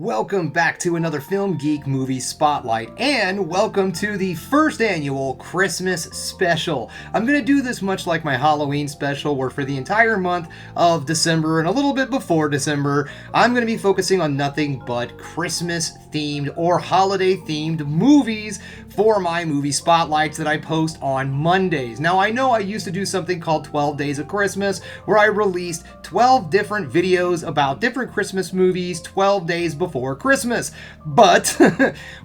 Welcome back to another Film Geek Movie Spotlight, and welcome to the first annual Christmas Special. I'm going to do this much like my Halloween special, where for the entire month of December and a little bit before December, I'm going to be focusing on nothing but Christmas-themed or holiday-themed movies for my movie spotlights that I post on Mondays. Now, I know I used to do something called 12 Days of Christmas, where I released 12 different videos about different Christmas movies 12 days before Christmas. But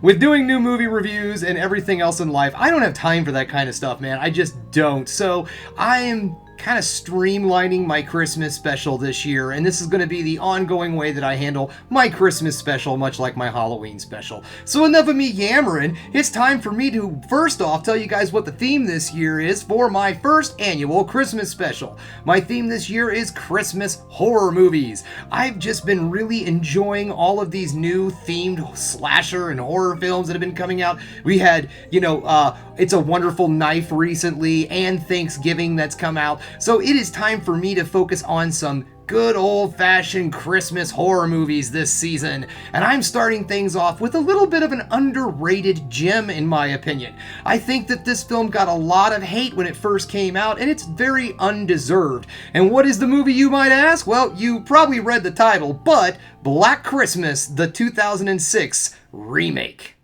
with doing new movie reviews and everything else in life, I don't have time for that kind of stuff, man. I just don't. So I am kind of streamlining my Christmas special this year, and this is going to be the ongoing way that I handle my Christmas special, much like my Halloween special. So enough of me yammering, it's time for me to first off tell you guys what the theme this year is for my first annual Christmas special. My theme this year is Christmas horror movies. I've just been really enjoying all of these new themed slasher and horror films that have been coming out. We had, It's a Wonderful Knife recently, and Thanksgiving that's come out. So it is time for me to focus on some good old-fashioned Christmas horror movies this season. And I'm starting things off with a little bit of an underrated gem, in my opinion. I think that this film got a lot of hate when it first came out, and it's very undeserved. And what is the movie, you might ask? Well, you probably read the title, but Black Christmas, the 2006 remake.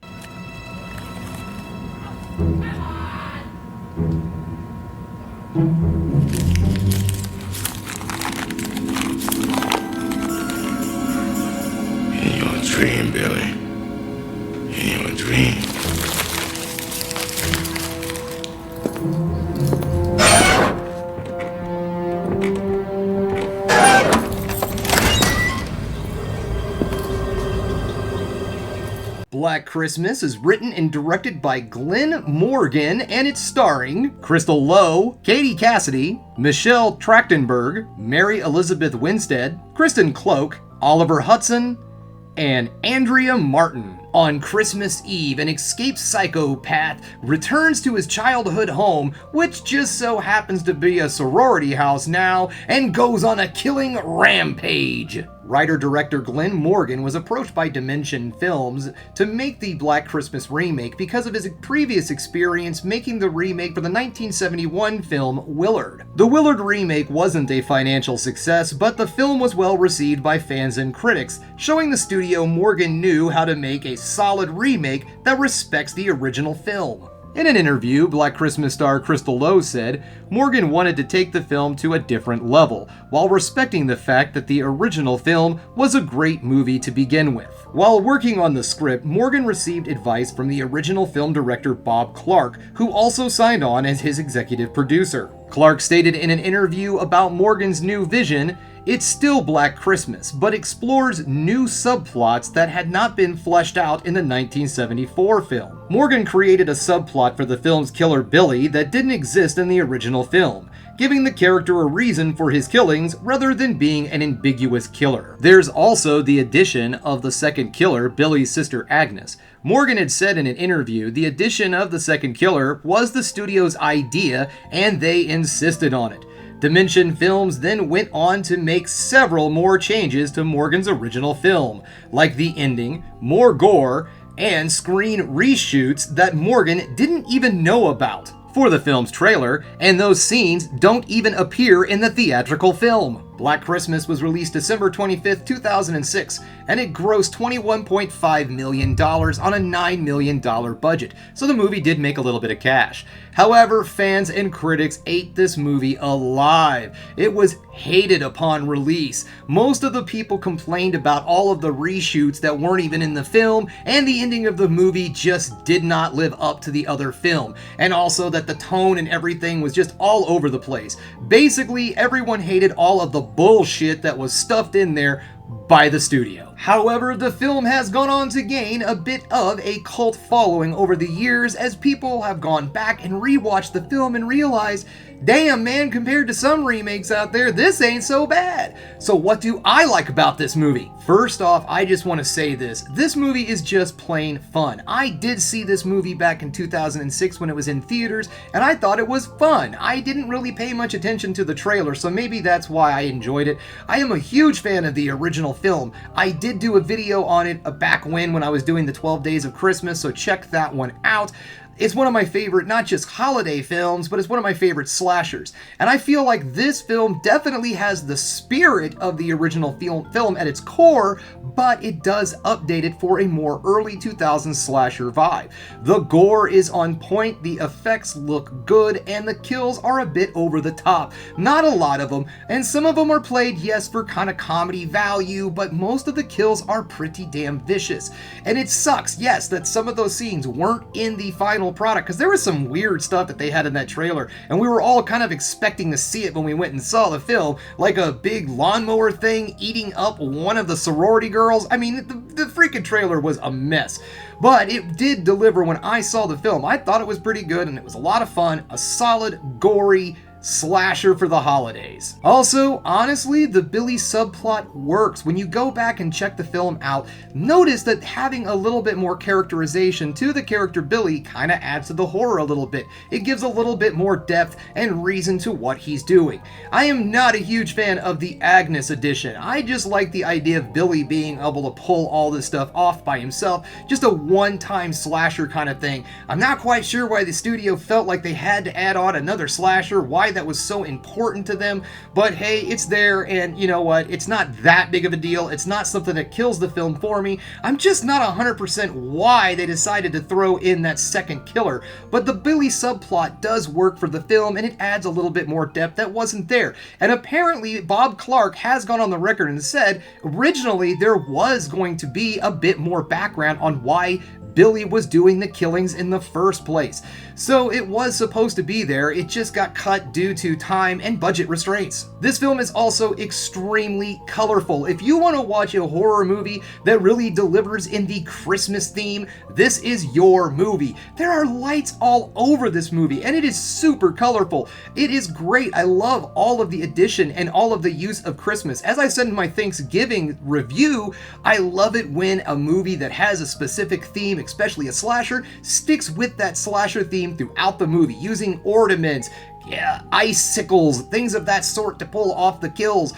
Dream, Billy. In your dream. Black Christmas is written and directed by Glenn Morgan, and it's starring Crystal Lowe, Katie Cassidy, Michelle Trachtenberg, Mary Elizabeth Winstead, Kristen Cloak, Oliver Hudson, and Andrea Martin. On Christmas Eve, an escaped psychopath returns to his childhood home, which just so happens to be a sorority house now, and goes on a killing rampage. Writer-director Glenn Morgan was approached by Dimension Films to make the Black Christmas remake because of his previous experience making the remake for the 1971 film Willard. The Willard remake wasn't a financial success, but the film was well received by fans and critics, showing the studio Morgan knew how to make a solid remake that respects the original film. In an interview, Black Christmas star Crystal Lowe said Morgan wanted to take the film to a different level, while respecting the fact that the original film was a great movie to begin with. While working on the script, Morgan received advice from the original film director Bob Clark, who also signed on as his executive producer. Clark stated in an interview about Morgan's new vision, "It's still Black Christmas, but explores new subplots that had not been fleshed out in the 1974 film." Morgan created a subplot for the film's killer Billy that didn't exist in the original film, giving the character a reason for his killings rather than being an ambiguous killer. There's also the addition of the second killer, Billy's sister Agnes. Morgan had said in an interview the addition of the second killer was the studio's idea, and they insisted on it. Dimension Films then went on to make several more changes to Morgan's original film, like the ending, more gore, and screen reshoots that Morgan didn't even know about for the film's trailer, and those scenes don't even appear in the theatrical film. Black Christmas was released December 25th, 2006, and it grossed $21.5 million on a $9 million budget, so the movie did make a little bit of cash. However, fans and critics ate this movie alive. It was hated upon release. Most of the people complained about all of the reshoots that weren't even in the film, and the ending of the movie just did not live up to the other film, and also that the tone and everything was just all over the place. Basically, everyone hated all of the bullshit that was stuffed in there by the studio. However, the film has gone on to gain a bit of a cult following over the years as people have gone back and rewatched the film and realized, damn man, compared to some remakes out there, this ain't so bad. So what do I like about this movie? First off, I just want to say this. This movie is just plain fun. I did see this movie back in 2006 when it was in theaters, and I thought it was fun. I didn't really pay much attention to the trailer, so maybe that's why I enjoyed it. I am a huge fan of the original film. I did do a video on it back when I was doing the 12 Days of Christmas, so check that one out. It's one of my favorite, not just holiday films, but it's one of my favorite slashers. And I feel like this film definitely has the spirit of the original film at its core, but it does update it for a more early 2000s slasher vibe. The gore is on point, the effects look good, and the kills are a bit over the top. Not a lot of them, and some of them are played, yes, for kind of comedy value, but most of the kills are pretty damn vicious. And it sucks, yes, that some of those scenes weren't in the final product, because there was some weird stuff that they had in that trailer, and we were all kind of expecting to see it when we went and saw the film, like a big lawnmower thing eating up one of the sorority girls. I mean, the freaking trailer was a mess. But it did deliver when I saw the film. I thought it was pretty good, and it was a lot of fun, a solid, gory slasher for the holidays. Also, honestly, the Billy subplot works. When you go back and check the film out, notice that having a little bit more characterization to the character Billy kind of adds to the horror a little bit. It gives a little bit more depth and reason to what he's doing. I am not a huge fan of the Agnes edition. I just like the idea of Billy being able to pull all this stuff off by himself, just a one-time slasher kind of thing. I'm not quite sure why the studio felt like they had to add on another slasher, why that was so important to them, but hey, it's there, and you know what, it's not that big of a deal. It's not something that kills the film for me. I'm just not 100% why they decided to throw in that second killer, but the Billy subplot does work for the film, and it adds a little bit more depth that wasn't there. And apparently Bob Clark has gone on the record and said originally there was going to be a bit more background on why Billy was doing the killings in the first place. So it was supposed to be there, it just got cut due to time and budget restraints. This film is also extremely colorful. If you want to watch a horror movie that really delivers in the Christmas theme, this is your movie. There are lights all over this movie, and it is super colorful. It is great. I love all of the addition and all of the use of Christmas. As I said in my Thanksgiving review, I love it when a movie that has a specific theme, especially a slasher, sticks with that slasher theme throughout the movie, using ornaments, icicles, things of that sort to pull off the kills.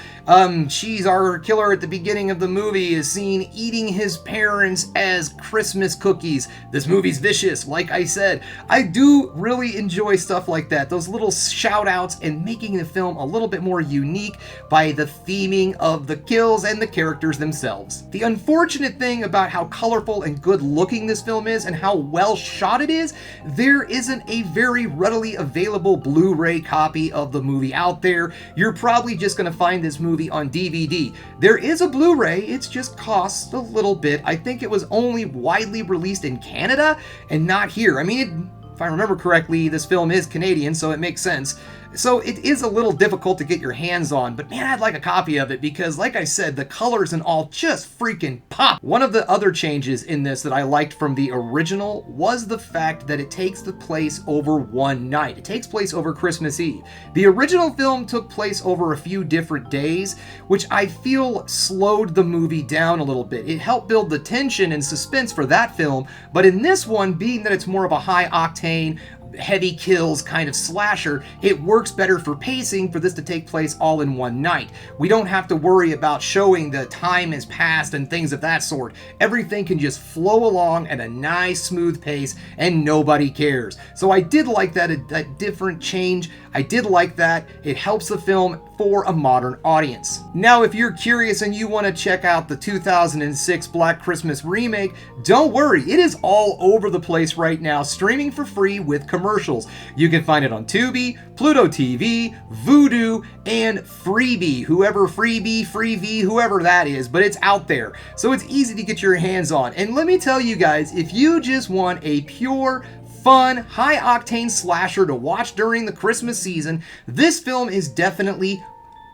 She's our killer at the beginning of the movie is seen eating his parents as Christmas cookies. This movie's vicious, like I said. I do really enjoy stuff like that, those little shout outs and making the film a little bit more unique by the theming of the kills and the characters themselves. The unfortunate thing about how colorful and good looking this film is and how well shot it is, there isn't a very readily available Blu-ray copy of the movie out there. You're probably just going to find this movie on DVD. There is a Blu-ray, it just costs a little bit. I think it was only widely released in Canada and not here. I mean, if I remember correctly, this film is Canadian, so it makes sense. So it is a little difficult to get your hands on, but man, I'd like a copy of it because, like I said, the colors and all just freaking pop. One of the other changes in this that I liked from the original was the fact that it takes the place over one night. It takes place over Christmas Eve. The original film took place over a few different days, which I feel slowed the movie down a little bit. It helped build the tension and suspense for that film, but in this one, being that it's more of a high-octane, heavy kills kind of slasher, it works better for pacing for this to take place all in one night. We don't have to worry about showing the time has passed and things of that sort. Everything can just flow along at a nice smooth pace and nobody cares. So I did like that different change. I did like that. It helps the film for a modern audience. Now, if you're curious and you want to check out the 2006 Black Christmas remake, don't worry, it is all over the place right now, streaming for free with commercials. You can find it on Tubi, Pluto TV, Vudu, and Freebie, whoever that is, but it's out there. So it's easy to get your hands on. And let me tell you guys, if you just want a pure, fun, high-octane slasher to watch during the Christmas season, this film is definitely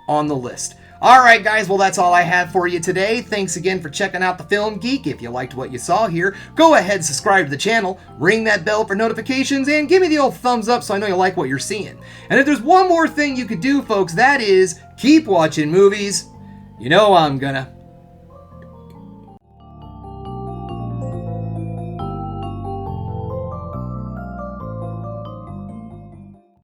on the list. Alright guys, well that's all I have for you today. Thanks again for checking out the Film Geek. If you liked what you saw here, go ahead and subscribe to the channel, ring that bell for notifications, and give me the old thumbs up so I know you like what you're seeing. And if there's one more thing you could do, folks, that is keep watching movies. You know I'm gonna.